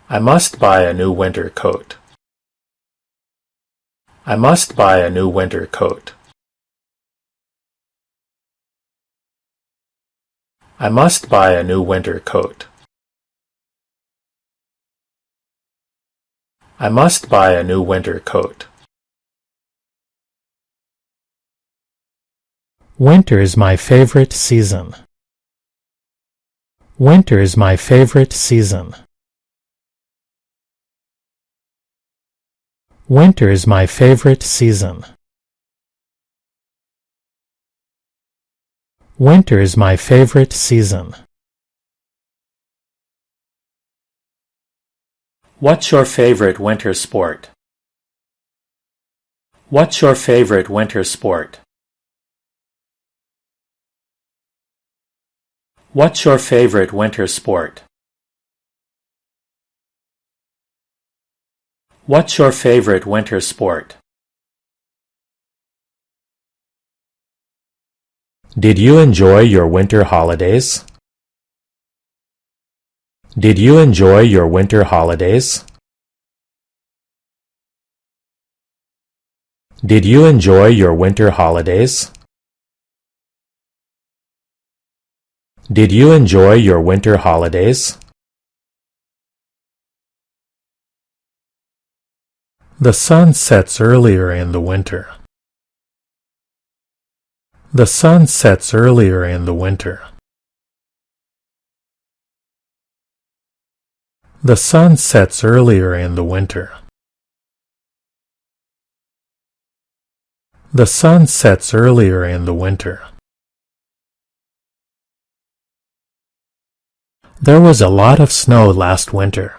I must buy a new winter coat. I must buy a new winter coat. I must buy a new winter coat. I must buy a new winter coat. Winter is my favorite season. Winter is my favorite season. Winter is my favorite season. Winter is my favorite season. What's your favorite winter sport? What's your favorite winter sport? What's your favorite winter sport? What's your favorite winter sport? Did you enjoy your winter holidays? Did you enjoy your winter holidays? Did you enjoy your winter holidays? Did you enjoy your winter holidays? The sun sets earlier in the winter. The sun sets earlier in the winter. The sun sets earlier in the winter. The sun sets earlier in the winter. There was a lot of snow last winter.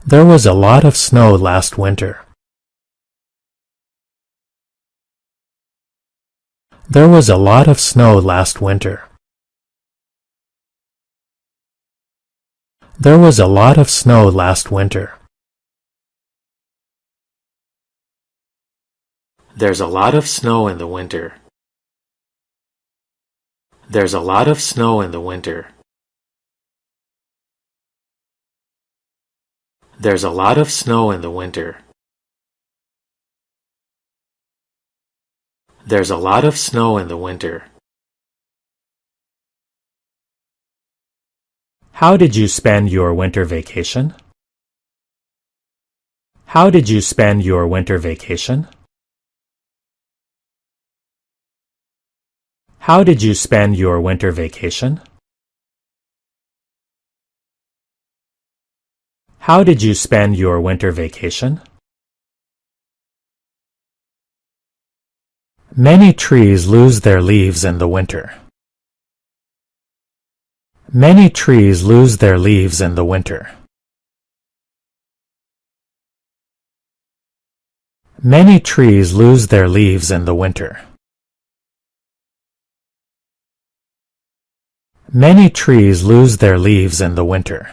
There was a lot of snow last winter. There was a lot of snow last winter. There was a lot of snow last winter. There's a lot of snow in the winter. There's a lot of snow in the winter. There's a lot of snow in the winter. There's a lot of snow in the winter. How did you spend your winter vacation? How did you spend your winter vacation? How did you spend your winter vacation? How did you spend your winter vacation? Many trees lose their leaves in the winter. Many trees lose their leaves in the winter. Many trees lose their leaves in the winter. Many trees lose their leaves in the winter.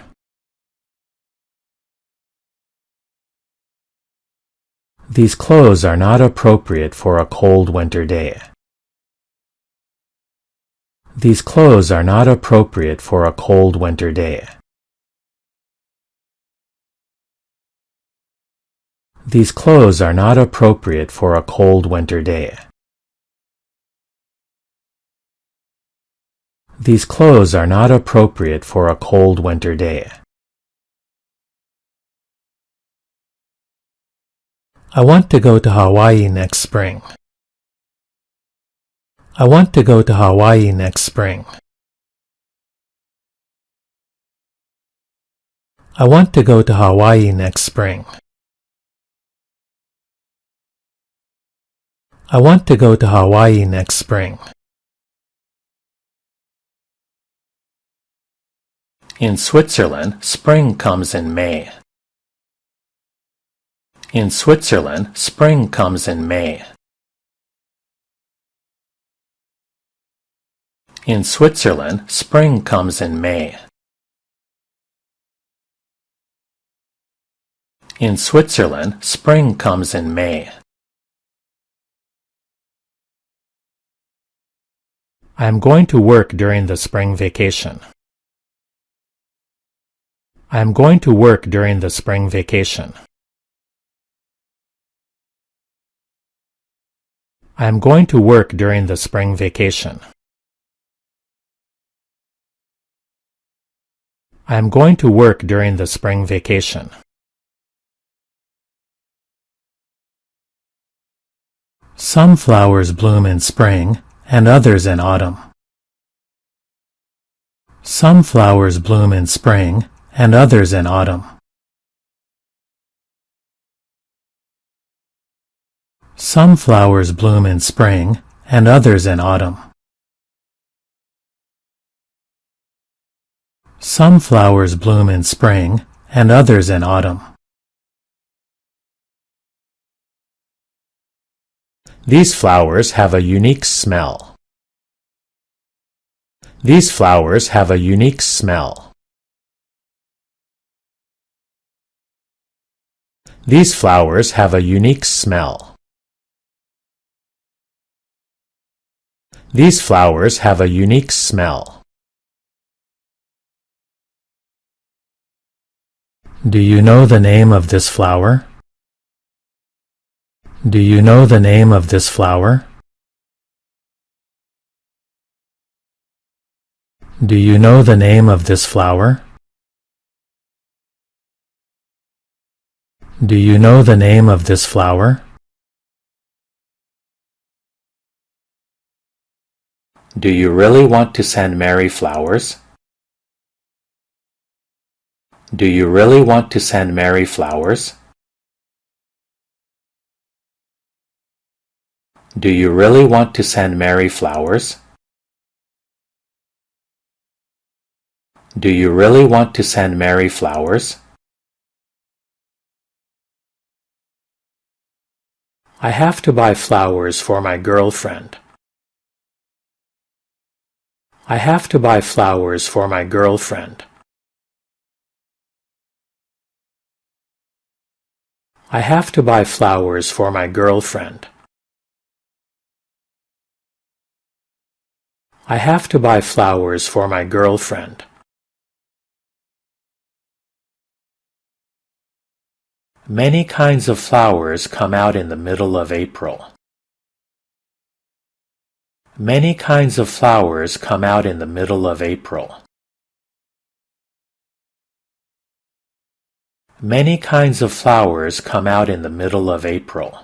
These clothes are not appropriate for a cold winter day. These clothes are not appropriate for a cold winter day. These clothes are not appropriate for a cold winter day. These clothes are not appropriate for a cold winter day. I want to go to Hawaii next spring. I want to go to Hawaii next spring. I want to go to Hawaii next spring. I want to go to Hawaii next spring. In Switzerland, spring comes in May. In Switzerland, spring comes in May. In Switzerland, spring comes in May. In Switzerland, spring comes in May. I am going to work during the spring vacation. I am going to work during the spring vacation. I am going to work during the spring vacation. I am going to work during the spring vacation. Some flowers bloom in spring and others in autumn. Some flowers bloom in spring and others in autumn. Some flowers bloom in spring and others in autumn. Some flowers bloom in spring and others in autumn. These flowers have a unique smell. These flowers have a unique smell. These flowers have a unique smell. These flowers have a unique smell. Do you know the name of this flower? Do you know the name of this flower? Do you know the name of this flower? Do you know the name of this flower? Do you really want to send Mary flowers? Do you really want to send Mary flowers? Do you really want to send Mary flowers? Do you really want to send Mary flowers? I have to buy flowers for my girlfriend. I have to buy flowers for my girlfriend. I have to buy flowers for my girlfriend. I have to buy flowers for my girlfriend. Many kinds of flowers come out in the middle of April. Many kinds of flowers come out in the middle of April. Many kinds of flowers come out in the middle of April.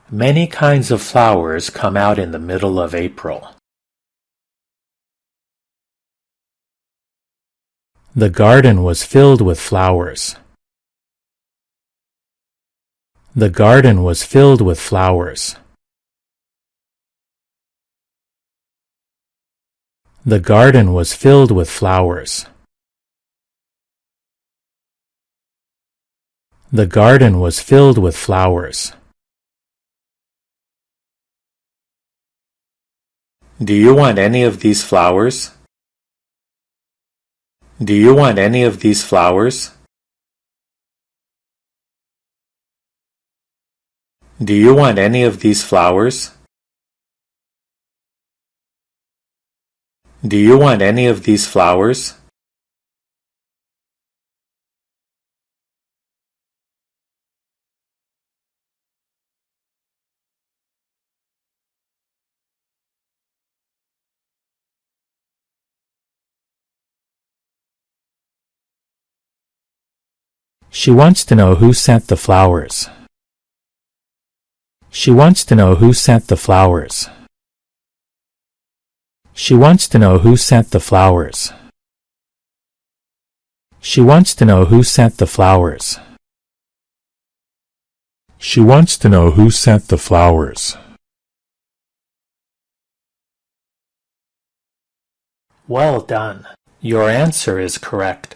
Many kinds of flowers come out in the middle of April. The garden was filled with flowers. The garden was filled with flowers. The garden was filled with flowers. The garden was filled with flowers. Do you want any of these flowers? Do you want any of these flowers? Do you want any of these flowers? Do you want any of these flowers? She wants to know who sent the flowers. She wants to know who sent the flowers. She wants to know who sent the flowers. She wants to know who sent the flowers. She wants to know who sent the flowers. Well done. Your answer is correct.